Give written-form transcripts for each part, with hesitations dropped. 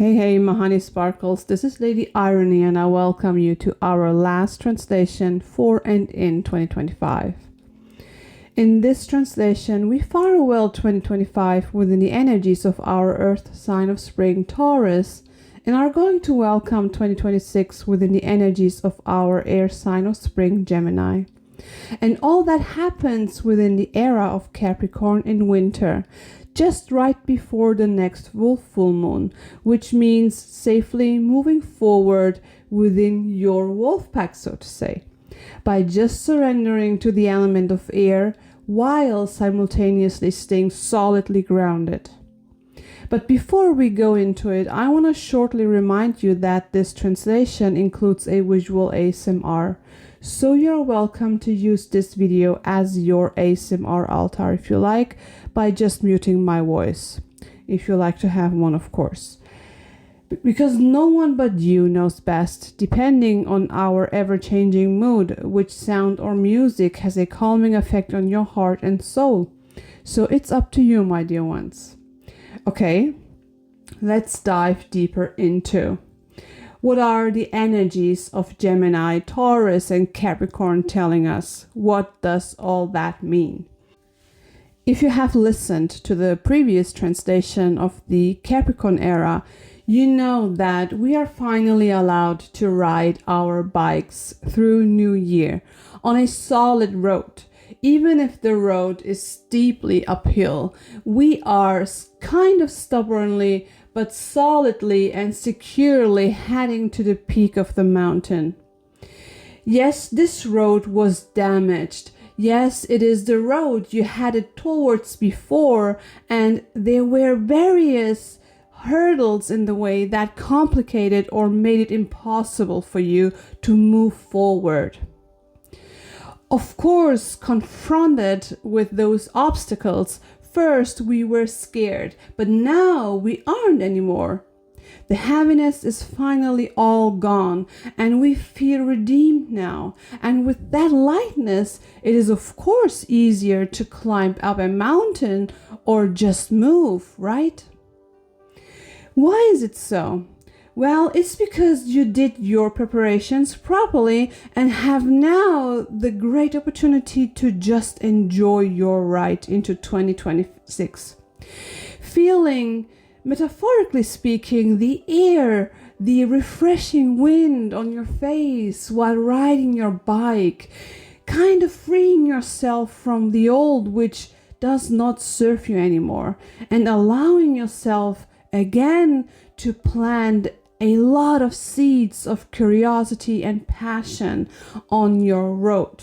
Hey, my honey sparkles, this is Lady Irony and I welcome you to our last translation for and in 2025. In this translation, we farewell 2025 within the energies of our Earth sign of Spring, Taurus, and are going to welcome 2026 within the energies of our air sign of Spring, Gemini. And all that happens within the era of Capricorn in winter, just right before the next wolf full moon, which means safely moving forward within your wolf pack, so to say, by just surrendering to the element of air while simultaneously staying solidly grounded. But before we go into it, I want to shortly remind you that this translation includes a visual ASMR, so you're welcome to use this video as your ASMR altar if you like, by just muting my voice, if you like to have one, of course. Because no one but you knows best, depending on our ever-changing mood, which sound or music has a calming effect on your heart and soul. So it's up to you, my dear ones. Okay, let's dive deeper into what are the energies of Gemini, Taurus, and Capricorn telling us. What does all that mean? If you have listened to the previous translation of the Capricorn era, you know that we are finally allowed to ride our bikes through New Year on a solid road. Even if the road is steeply uphill, we are kind of stubbornly but solidly and securely heading to the peak of the mountain. Yes, this road was damaged. Yes, it is the road you headed towards before, and there were various hurdles in the way that complicated or made it impossible for you to move forward. Of course, confronted with those obstacles, first we were scared, but now we aren't anymore. The heaviness is finally all gone, and we feel redeemed now. And with that lightness, it is of course easier to climb up a mountain or just move, right? Why is it so? Well, it's because you did your preparations properly and have now the great opportunity to just enjoy your ride into 2026. Feeling, metaphorically speaking, the air, the refreshing wind on your face while riding your bike, kind of freeing yourself from the old which does not serve you anymore, and allowing yourself again to plant a lot of seeds of curiosity and passion on your road,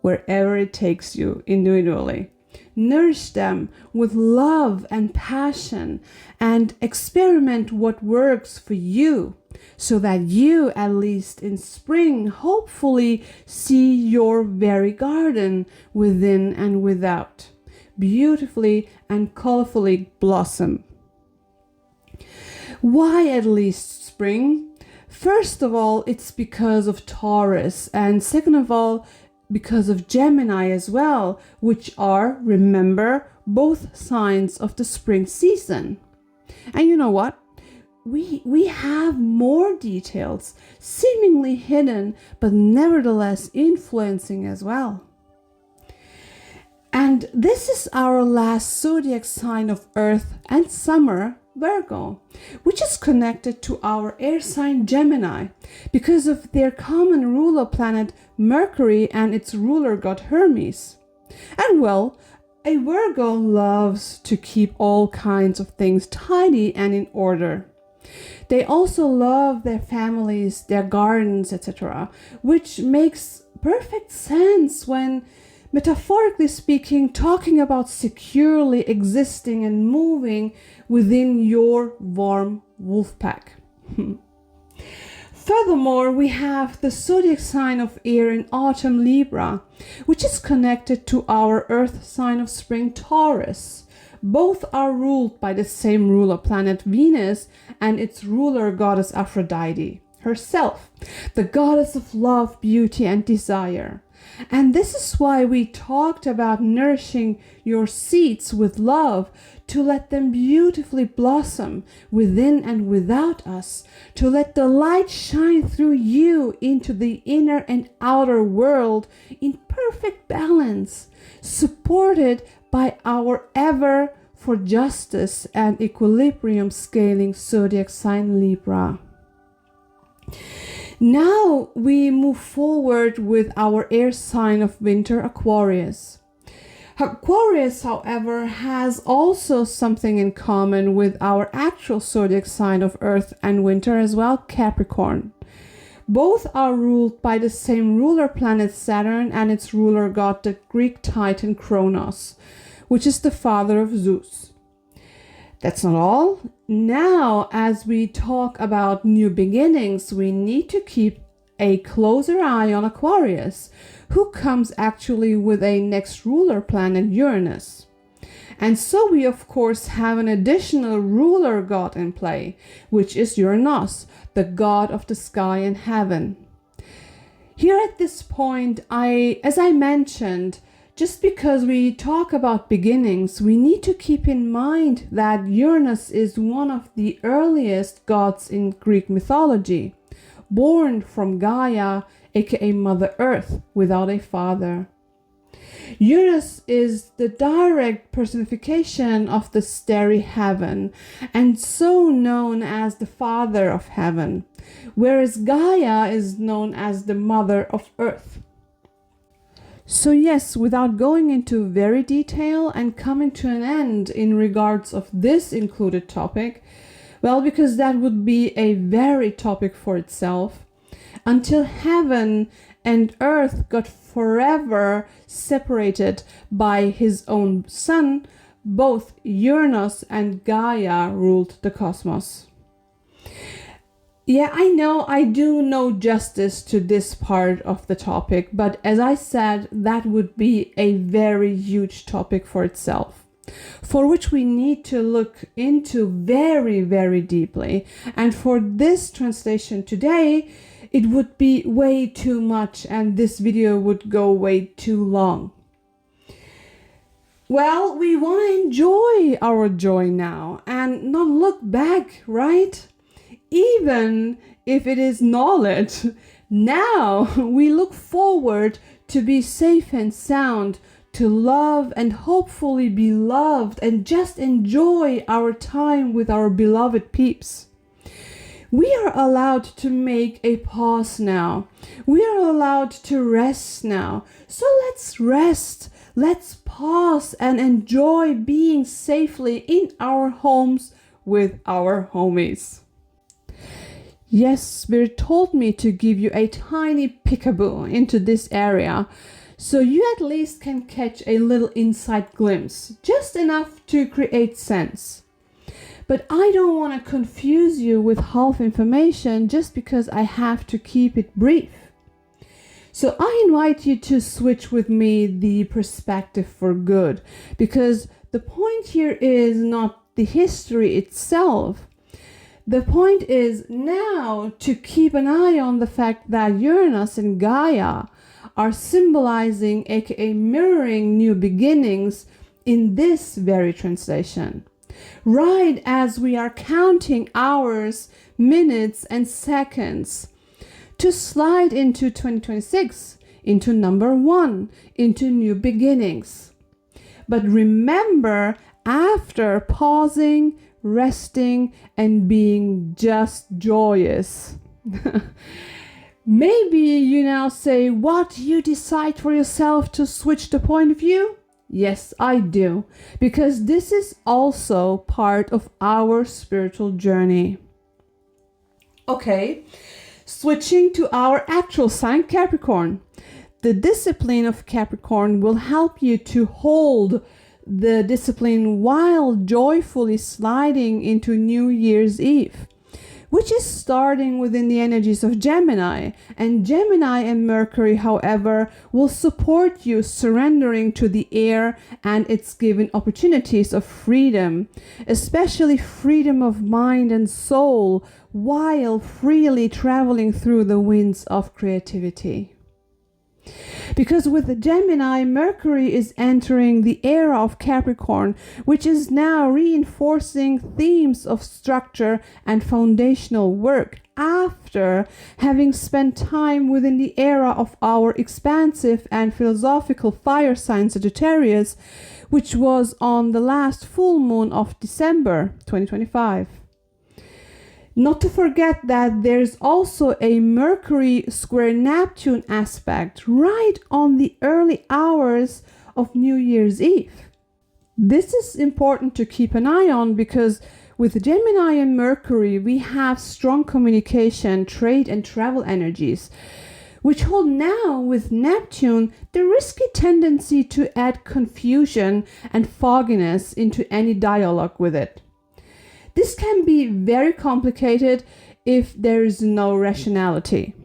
wherever it takes you individually. Nourish them with love and passion and experiment what works for you, so that you, at least in spring, hopefully see your very garden within and without beautifully and colorfully blossom. Why at least spring? First of all, it's because of Taurus, and second of all, because of Gemini as well, which are, remember, both signs of the spring season. And you know what? We have more details, seemingly hidden, but nevertheless influencing as well. And this is our last zodiac sign of Earth and summer, Virgo, which is connected to our air sign Gemini because of their common ruler planet Mercury and its ruler god Hermes. And well, a Virgo loves to keep all kinds of things tidy and in order. They also love their families, their gardens, etc., which makes perfect sense when, metaphorically speaking, talking about securely existing and moving within your warm wolf pack. Furthermore, we have the zodiac sign of air in autumn Libra, which is connected to our earth sign of spring Taurus. Both are ruled by the same ruler planet Venus and its ruler goddess Aphrodite. herself, the goddess of love, beauty, and desire. And this is why we talked about nourishing your seeds with love, to let them beautifully blossom within and without us, to let the light shine through you into the inner and outer world in perfect balance, supported by our ever for justice and equilibrium scaling zodiac sign Libra. Now we move forward with our air sign of winter, Aquarius. Aquarius, however, has also something in common with our actual zodiac sign of earth and winter as well, Capricorn. Both are ruled by the same ruler planet Saturn and its ruler god, the Greek titan Kronos, which is the father of Zeus. That's not all. Now, as we talk about new beginnings, we need to keep a closer eye on Aquarius, who comes actually with a next ruler planet, Uranus. And so we of course have an additional ruler god in play, which is Uranus, the god of the sky and heaven. Here at this point, as I mentioned, just because we talk about beginnings, we need to keep in mind that Uranus is one of the earliest gods in Greek mythology, born from Gaia, aka Mother Earth, without a father. Uranus is the direct personification of the starry heaven, and so known as the father of heaven, whereas Gaia is known as the mother of earth. So yes, without going into very detail and coming to an end in regards of this included topic, well, because that would be a very topic for itself, until heaven and earth got forever separated by his own son, both Uranus and Gaia ruled the cosmos. Yeah, I know I do no justice to this part of the topic, but as I said, that would be a very huge topic for itself, for which we need to look into very, very deeply. And for this translation today, it would be way too much and this video would go way too long. Well, we want to enjoy our joy now and not look back, right? Even if it is knowledge, now we look forward to be safe and sound, to love and hopefully be loved, and just enjoy our time with our beloved peeps. We are allowed to make a pause now. We are allowed to rest now. So let's rest, let's pause and enjoy being safely in our homes with our homies. Yes, Spirit told me to give you a tiny peekaboo into this area, so you at least can catch a little inside glimpse, just enough to create sense. But I don't want to confuse you with half information just because I have to keep it brief. So I invite you to switch with me the perspective for good, because the point here is not the history itself. The point is now to keep an eye on the fact that Uranus and Gaia are symbolizing, aka mirroring, new beginnings in this very translation. Right as we are counting hours, minutes, and seconds to slide into 2026, into number 1, into new beginnings. But remember, after pausing, resting, and being just joyous. Maybe you now say, what, you decide for yourself to switch the point of view? Yes, I do, because this is also part of our spiritual journey. Okay, switching to our actual sign, Capricorn. The discipline of Capricorn will help you to hold the discipline while joyfully sliding into New Year's Eve, which is starting within the energies of Gemini. And Gemini and Mercury, however, will support you surrendering to the air and its given opportunities of freedom, especially freedom of mind and soul, while freely traveling through the winds of creativity. Because with the Gemini, Mercury is entering the era of Capricorn, which is now reinforcing themes of structure and foundational work after having spent time within the era of our expansive and philosophical fire sign Sagittarius, which was on the last full moon of December 2025. Not to forget that there's also a Mercury square Neptune aspect right on the early hours of New Year's Eve. This is important to keep an eye on because with Gemini and Mercury, we have strong communication, trade, and travel energies, which hold now with Neptune the risky tendency to add confusion and fogginess into any dialogue with it. This can be very complicated if there is no rationality.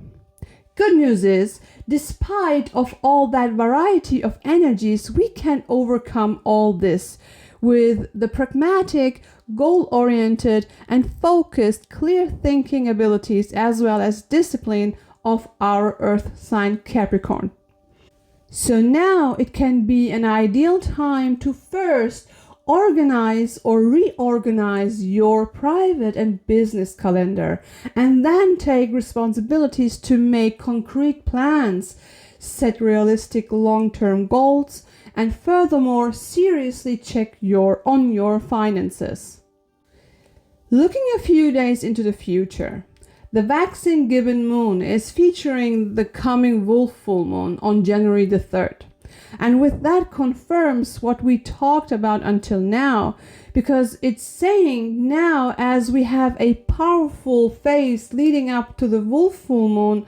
Good news is, despite of all that variety of energies, we can overcome all this with the pragmatic, goal-oriented, and focused, clear-thinking abilities as well as discipline of our Earth sign Capricorn. So now it can be an ideal time to first organize or reorganize your private and business calendar, and then take responsibilities to make concrete plans, set realistic long-term goals, and furthermore seriously check on your finances. Looking a few days into the future, the waxing gibbon moon is featuring the coming wolf full moon on January the 3rd. And with that confirms what we talked about until now, because it's saying now, as we have a powerful phase leading up to the wolf full moon,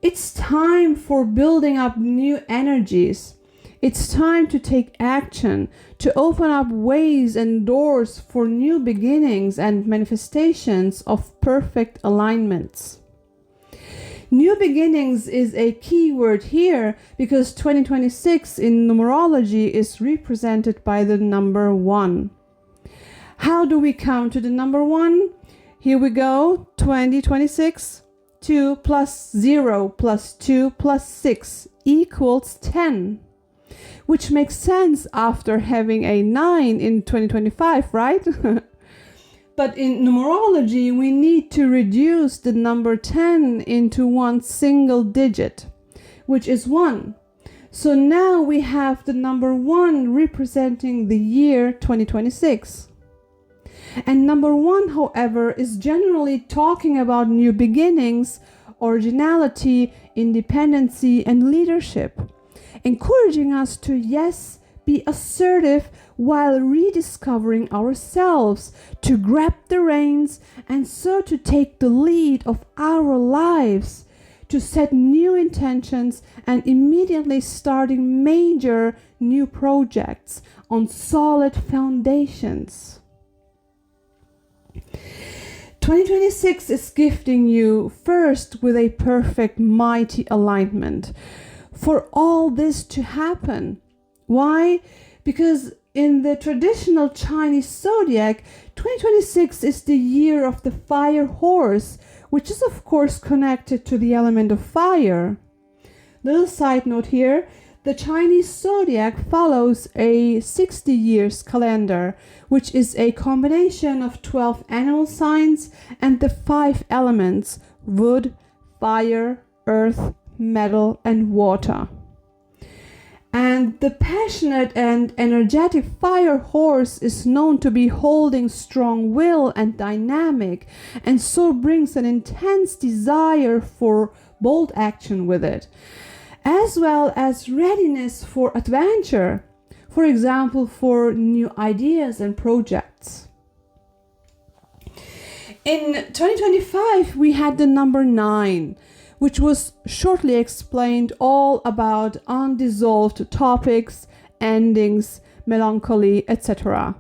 it's time for building up new energies. It's time to take action, to open up ways and doors for new beginnings and manifestations of perfect alignments. New beginnings is a key word here because 2026 in numerology is represented by the number 1. How do we come to the number 1? Here we go, 2026, 2 plus 0 plus 2 plus 6 equals 10. Which makes sense after having a 9 in 2025, right? But in numerology, we need to reduce the number 10 into one single digit, which is 1. So now we have the number 1 representing the year 2026. And number 1, however, is generally talking about new beginnings, originality, independency, and leadership, encouraging us to, yes, be assertive while rediscovering ourselves, to grab the reins and so to take the lead of our lives, to set new intentions and immediately starting major new projects on solid foundations. 2026 is gifting you first with a perfect mighty alignment for all this to happen. Why? Because in the traditional Chinese zodiac, 2026 is the year of the fire horse, which is of course connected to the element of fire. Little side note here, the Chinese zodiac follows a 60 years calendar, which is a combination of 12 animal signs and the 5 elements: wood, fire, earth, metal, and water. And the passionate and energetic fire horse is known to be holding strong will and dynamic, and so brings an intense desire for bold action with it, as well as readiness for adventure, for example, for new ideas and projects. In 2025, we had the number 9, which was shortly explained all about undissolved topics, endings, melancholy, etc.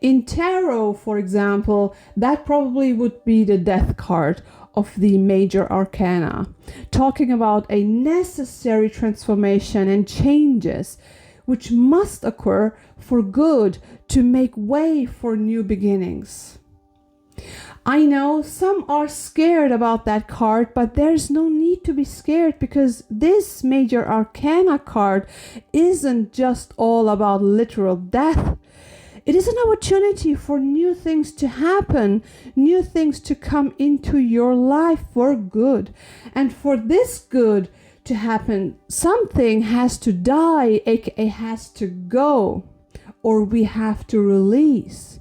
In tarot, for example, that probably would be the death card of the major arcana, talking about a necessary transformation and changes which must occur for good to make way for new beginnings. I know some are scared about that card, but there's no need to be scared because this major arcana card isn't just all about literal death. It is an opportunity for new things to happen, new things to come into your life for good. And for this good to happen, something has to die, aka has to go, or we have to release.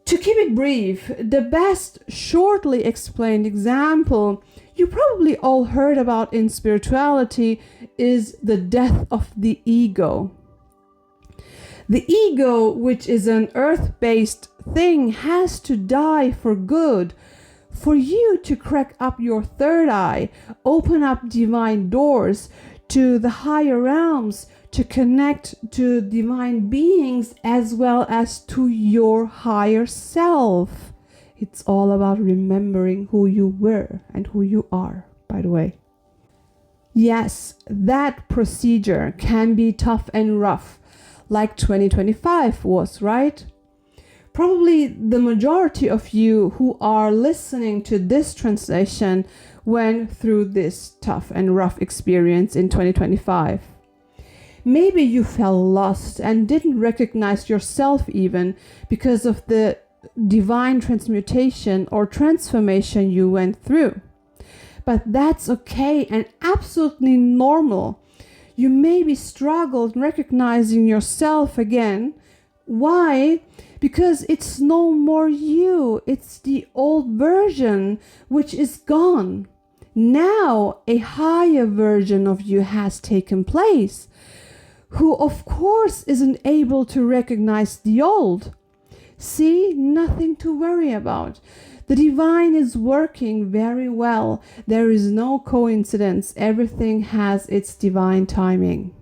To keep it brief, the best shortly explained example you probably all heard about in spirituality is the death of the ego. The ego, which is an earth-based thing, has to die for good, for you to crack up your third eye, open up divine doors to the higher realms, to connect to divine beings as well as to your higher self. It's all about remembering who you were and who you are, by the way. Yes, that procedure can be tough and rough, like 2025 was, right? Probably the majority of you who are listening to this translation went through this tough and rough experience in 2025. Maybe you felt lost and didn't recognize yourself even because of the divine transmutation or transformation you went through. But that's okay and absolutely normal. You maybe struggled recognizing yourself again. Why? Because it's no more you. It's the old version which is gone. Now a higher version of you has taken place, who of course isn't able to recognize the old. See, nothing to worry about. The divine is working very well. There is no coincidence. Everything has its divine timing.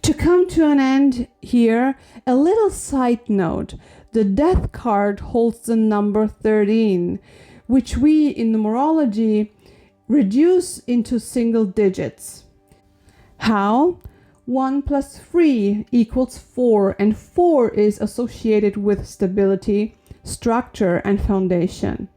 To come to an end here, a little side note. The death card holds the number 13, which we in numerology reduce into single digits. How? 1 plus 3 equals 4, and 4 is associated with stability, structure, and foundation.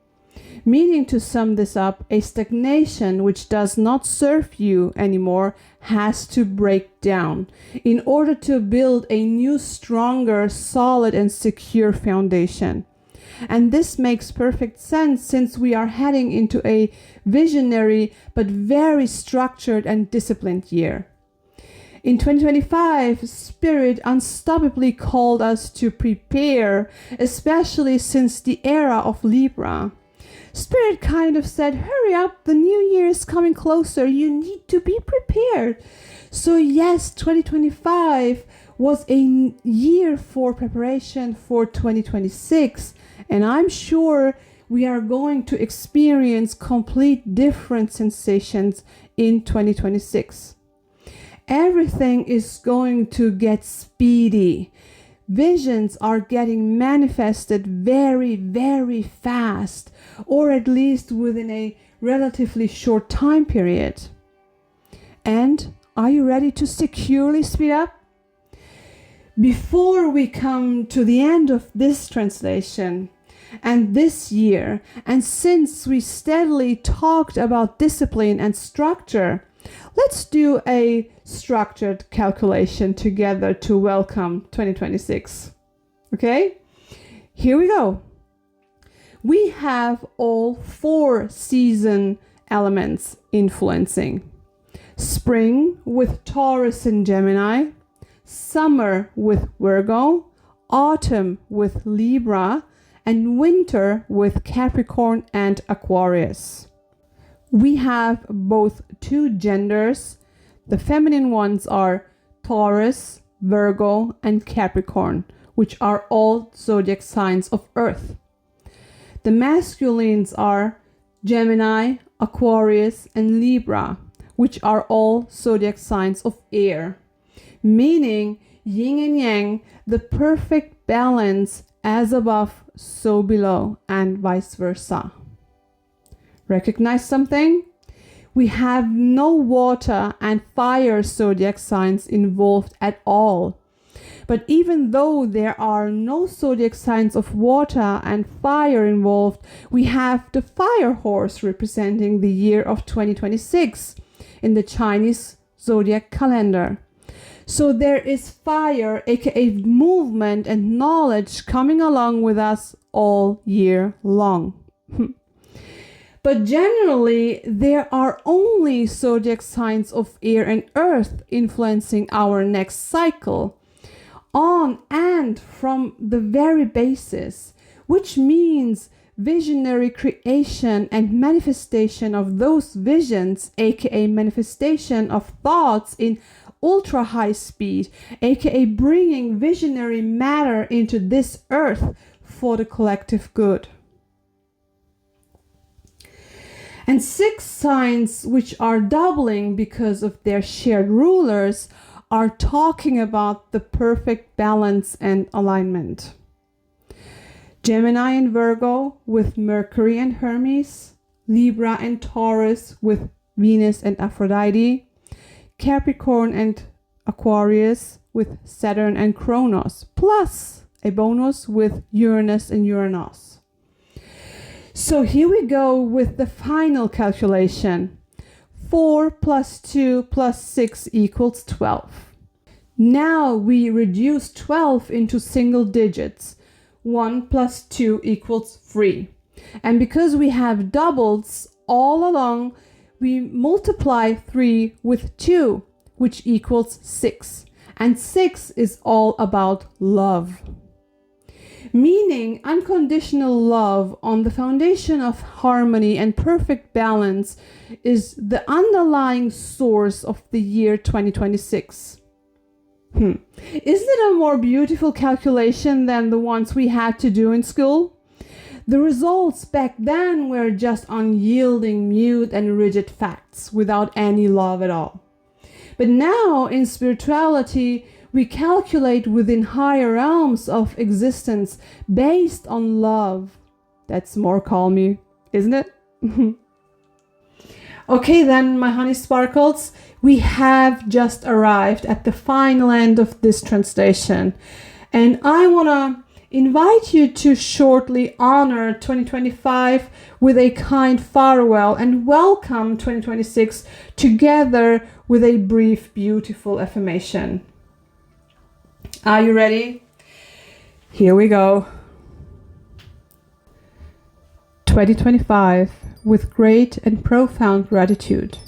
Meaning, to sum this up, a stagnation which does not serve you anymore has to break down in order to build a new, stronger, solid, and secure foundation. And this makes perfect sense since we are heading into a visionary but very structured and disciplined year. In 2025, Spirit unstoppably called us to prepare, especially since the era of Libra. Spirit kind of said, hurry up, the new year is coming closer, you need to be prepared. So yes, 2025 was a year for preparation for 2026, and I'm sure we are going to experience complete different sensations in 2026. Everything is going to get speedy. Visions are getting manifested very, very fast, or at least within a relatively short time period. And are you ready to securely speed up? Before we come to the end of this translation and this year, and since we steadily talked about discipline and structure, let's do a structured calculation together to welcome 2026. Okay? Here we go. We have all 4 season elements influencing. Spring with Taurus and Gemini, summer with Virgo, autumn with Libra, and winter with Capricorn and Aquarius. We have both 2 genders. The feminine ones are Taurus, Virgo, and Capricorn, which are all zodiac signs of Earth. The masculines are Gemini, Aquarius, and Libra, which are all zodiac signs of air. Meaning yin and yang, the perfect balance, as above, so below, and vice versa. Recognize something? We have no water and fire zodiac signs involved at all. But even though there are no zodiac signs of water and fire involved, we have the fire horse representing the year of 2026 in the Chinese zodiac calendar. So there is fire, aka movement and knowledge, coming along with us all year long. But generally, there are only zodiac signs of air and earth influencing our next cycle, on and from the very basis, which means visionary creation and manifestation of those visions, aka manifestation of thoughts in ultra high speed, aka bringing visionary matter into this earth for the collective good. And 6 signs, which are doubling because of their shared rulers, are talking about the perfect balance and alignment. Gemini and Virgo with Mercury and Hermes, Libra and Taurus with Venus and Aphrodite, Capricorn and Aquarius with Saturn and Kronos, plus a bonus with Uranus and Uranus. So here we go with the final calculation. 4 plus 2 plus 6 equals 12. Now we reduce 12 into single digits. 1 plus 2 equals 3. And because we have doubles all along, we multiply 3 with 2, which equals 6. And 6 is all about love. Meaning unconditional love on the foundation of harmony and perfect balance is the underlying source of the year 2026. Isn't it a more beautiful calculation than the ones we had to do in school? The results back then were just unyielding, mute and rigid facts without any love at all. But now in spirituality, we calculate within higher realms of existence based on love. That's more calmy, isn't it? Okay then, my honey sparkles, we have just arrived at the final end of this translation. And I want to invite you to shortly honor 2025 with a kind farewell and welcome 2026 together with a brief, beautiful affirmation. Are you ready? Here we go. 2025, with great and profound gratitude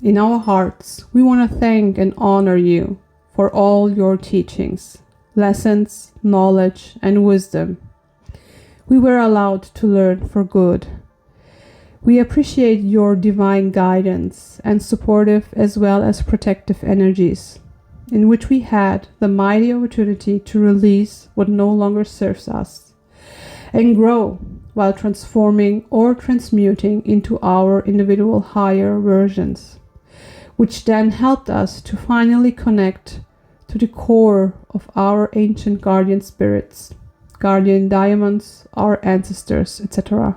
in our hearts, we want to thank and honor you for all your teachings, lessons, knowledge, and wisdom. We were allowed to learn for good. We appreciate your divine guidance and supportive as well as protective energies, in which we had the mighty opportunity to release what no longer serves us and grow while transforming or transmuting into our individual higher versions, which then helped us to finally connect to the core of our ancient guardian spirits, guardian diamonds, our ancestors, etc.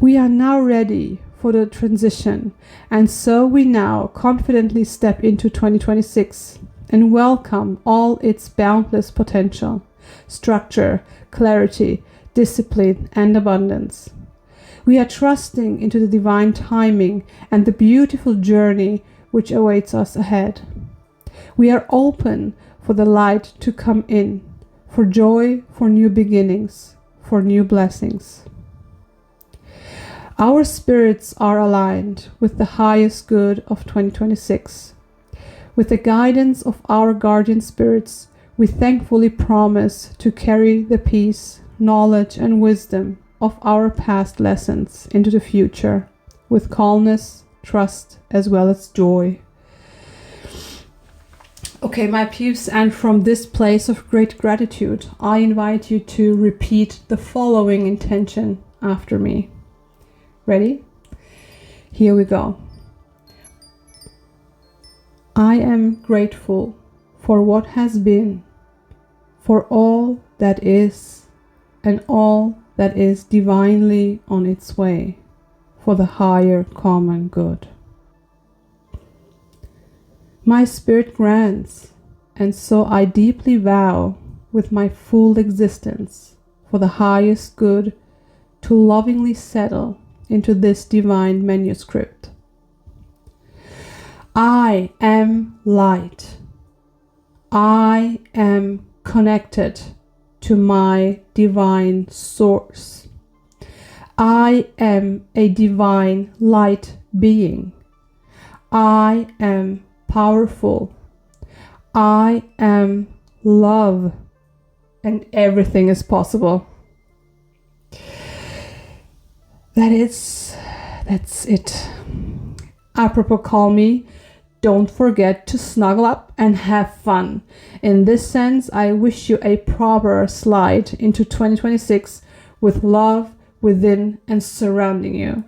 We are now ready for the transition, and so we now confidently step into 2026 and welcome all its boundless potential, structure, clarity, discipline, and abundance. We are trusting into the divine timing and the beautiful journey which awaits us ahead. We are open for the light to come in, for joy, for new beginnings, for new blessings. Our spirits are aligned with the highest good of 2026. With the guidance of our guardian spirits, we thankfully promise to carry the peace, knowledge, and wisdom of our past lessons into the future with calmness, trust, as well as joy. Okay, my peeps, and from this place of great gratitude, I invite you to repeat the following intention after me. Ready? Here we go. I am grateful for what has been, for all that is, and all that is divinely on its way, for the higher common good. My spirit grants, and so I deeply vow with my full existence for the highest good to lovingly settle into this divine manuscript. I am light. I am connected to my divine source. I am a divine light being. I am powerful. I am love, and everything is possible. That's it. Apropos call me, don't forget to snuggle up and have fun. In this sense, I wish you a proper slide into 2026 with love within and surrounding you.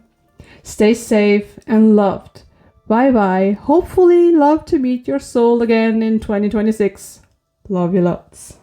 Stay safe and loved. Bye bye. Hopefully love to meet your soul again in 2026. Love you lots.